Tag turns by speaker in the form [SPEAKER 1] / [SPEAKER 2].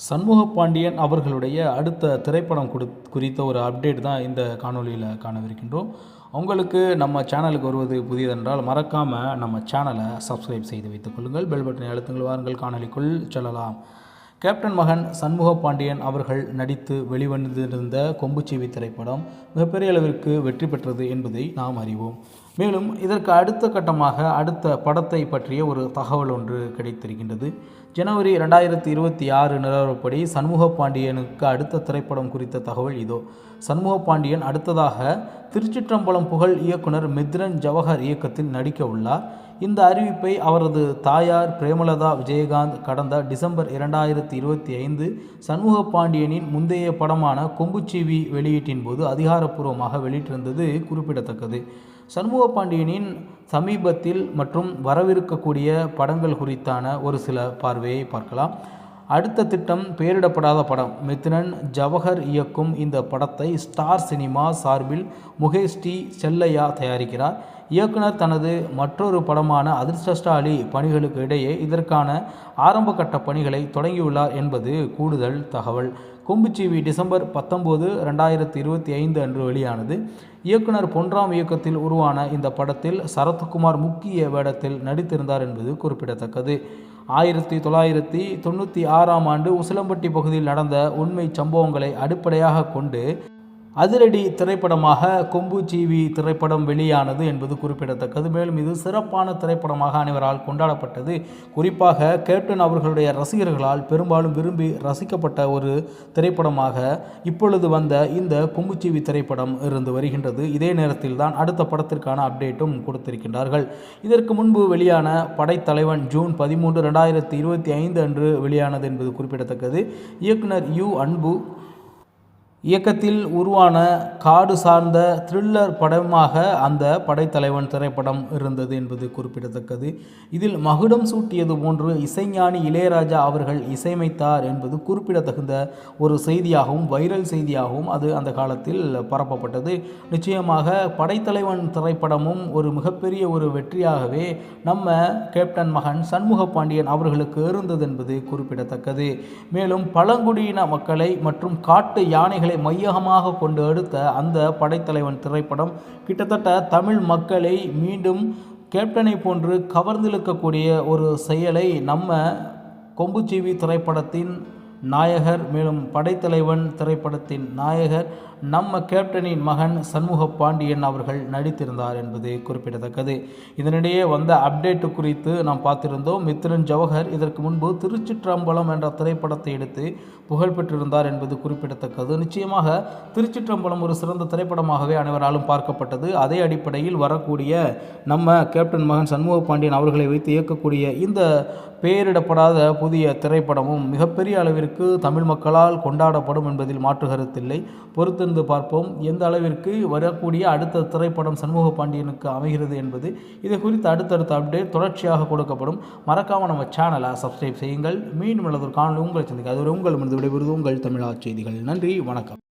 [SPEAKER 1] சண்முக பாண்டியன் அவர்களுடைய அடுத்த திரைப்படம் குறித்த ஒரு அப்டேட் தான் இந்த காணொலியில் காணவிருக்கின்றோம். உங்களுக்கு நம்ம சேனலுக்கு வருவது புதியதென்றால் மறக்காமல் நம்ம சேனலை சப்ஸ்கிரைப் செய்து வைத்துக் கொள்ளுங்கள். பெல் பட்டனை அழுத்துங்கள். வாருங்கள் காணொலிக்குள் செல்லலாம். கேப்டன் மகன் சண்முக பாண்டியன் அவர்கள் நடித்து வெளிவந்திருந்த கொம்புச்சீவி திரைப்படம் மிகப்பெரிய அளவிற்கு வெற்றி பெற்றது என்பதை நாம் அறிவோம். மேலும் இதற்கு அடுத்த கட்டமாக அடுத்த படத்தை பற்றிய ஒரு தகவல் ஒன்று கிடைத்திருக்கின்றது. ஜனவரி 2026 நிலவரப்படி சண்முக பாண்டியனுக்கு அடுத்த திரைப்படம் குறித்த தகவல் இதோ. சண்முக பாண்டியன் அடுத்ததாக திருச்சிற்றம்பலம் புகழ் இயக்குனர் மித்ரன் ஜவஹர் இயக்கத்தில் நடிக்க உள்ளார். இந்த அறிவிப்பை அவரது தாயார் பிரேமலதா விஜயகாந்த் கடந்த டிசம்பர் 2025 சண்முக பாண்டியனின் முந்தைய படமான கொம்புச்சீவி வெளியீட்டின் போது அதிகாரப்பூர்வமாக வெளியிட்டிருந்தது குறிப்பிடத்தக்கது. சண்முக பாண்டியனின் சமீபத்தில் மற்றும் வரவிருக்கக்கூடிய படங்கள் குறித்தான ஒரு சில பார்வையை பார்க்கலாம். அடுத்த திட்டம் பெயரிடப்படாத படம். மித்ரன் ஜவஹர் இயக்கும் இந்த படத்தை ஸ்டார் சினிமா சார்பில் முகேஷ் டி செல்லையா தயாரிக்கிறார். இயக்குனர் தனது மற்றொரு படமான அதிர்ஷ்டசாலி பணிகளுக்கு இடையே இதற்கான ஆரம்பகட்ட பணிகளை தொடங்கியுள்ளார் என்பது கூடுதல் தகவல். கொம்புச்சீவி டிசம்பர் 19, 2025 அன்று வெளியானது. இயக்குனர் பொன்ராம் இயக்கத்தில் உருவான இந்த படத்தில் சரத்குமார் முக்கிய வேடத்தில் நடித்திருந்தார் என்பது குறிப்பிடத்தக்கது. 1996ஆம் ஆண்டு உசிலம்பட்டி பகுதியில் நடந்த உண்மை சம்பவங்களை அடிப்படையாக கொண்டு அதிரடி திரைப்படமாக கொம்புச்சீவி திரைப்படம் வெளியானது என்பது குறிப்பிடத்தக்கது. மேலும் இது சிறப்பான திரைப்படமாக அனைவரால் கொண்டாடப்பட்டது. குறிப்பாக கேப்டன் அவர்களுடைய ரசிகர்களால் பெரும்பாலும் விரும்பி ரசிக்கப்பட்ட ஒரு திரைப்படமாக இப்பொழுது வந்த இந்த கொம்புச்சீவி திரைப்படம் இருந்து வருகின்றது. இதே நேரத்தில் தான் அடுத்த படத்திற்கான அப்டேட்டும் கொடுத்திருக்கின்றார்கள். இதற்கு முன்பு வெளியான படைத்தலைவன் ஜூன் 13, 2025 அன்று வெளியானது என்பது குறிப்பிடத்தக்கது. இயக்குனர் யு அன்பு இயக்கத்தில் உருவான காடு சார்ந்த த்ரில்லர் படமாக அந்த படைத்தலைவன் திரைப்படம் இருந்தது என்பது குறிப்பிடத்தக்கது. இதில் மகுடம் சூட்டியது போன்று இசைஞானி இளையராஜா அவர்கள் இசையமைத்தார் என்பது குறிப்பிடத்தகுந்த ஒரு செய்தியாகவும் வைரல் செய்தியாகவும் அது அந்த காலத்தில் பரப்பப்பட்டது. நிச்சயமாக படைத்தலைவன் திரைப்படமும் ஒரு மிகப்பெரிய ஒரு வெற்றியாகவே நம்ம கேப்டன் மகன் சண்முக பாண்டியன் அவர்களுக்கு இருந்தது என்பது குறிப்பிடத்தக்கது. மேலும் பழங்குடியின மக்களை மற்றும் காட்டு யானைகளை மையமாக கொண்டு எடுத்த அந்த படைத்தலைவன் திரைப்படம் கிட்டத்தட்ட தமிழ் மக்களை மீண்டும் கேப்டனை போன்று கவர்ந்திழுக்கக்கூடிய ஒரு செயலை நம்ம கொம்புச்சீவி திரைப்படத்தின் நாயகர் மேலும் படைத்தலைவன் திரைப்படத்தின் நாயகர் நம்ம கேப்டனின் மகன் சண்முக பாண்டியன் அவர்கள் நடித்திருந்தார் என்பது குறிப்பிடத்தக்கது. இதனிடையே வந்த அப்டேட்டு குறித்து நாம் பார்த்திருந்தோம். மித்ரன் ஜவஹர் இதற்கு முன்பு திருச்சிற்றம்பலம் என்ற திரைப்படத்தை எடுத்து புகழ் பெற்றிருந்தார் என்பது குறிப்பிடத்தக்கது. நிச்சயமாக திருச்சிற்றம்பலம் ஒரு சிறந்த திரைப்படமாகவே அனைவராலும் பார்க்கப்பட்டது. அதே அடிப்படையில் வரக்கூடிய நம்ம கேப்டன் மகன் சண்முக பாண்டியன் அவர்களை வைத்து இயக்கக்கூடிய இந்த பெயரிடப்படாத புதிய திரைப்படமும் மிகப்பெரிய அளவிற்கு தமிழ் மக்களால் கொண்டாடப்படும் என்பதில் மாற்று கருத்தில்லை. பொறுத்திருந்து பார்ப்போம் எந்த அளவிற்கு வரக்கூடிய அடுத்த திரைப்படம் சண்முக பாண்டியனுக்கு அமைகிறது என்பது. இதை குறித்து அடுத்தடுத்த அப்டேட் தொடர்ச்சியாக கொடுக்கப்படும். மறக்காமல் நம்ம சேனலை சப்ஸ்கிரைப் செய்யுங்கள். மீண்டும் நல்லதொரு காணொலி உங்களை சந்திக்க அது உங்கள் விடைபெறுவது உங்கள் தமிழா செய்திகள். நன்றி, வணக்கம்.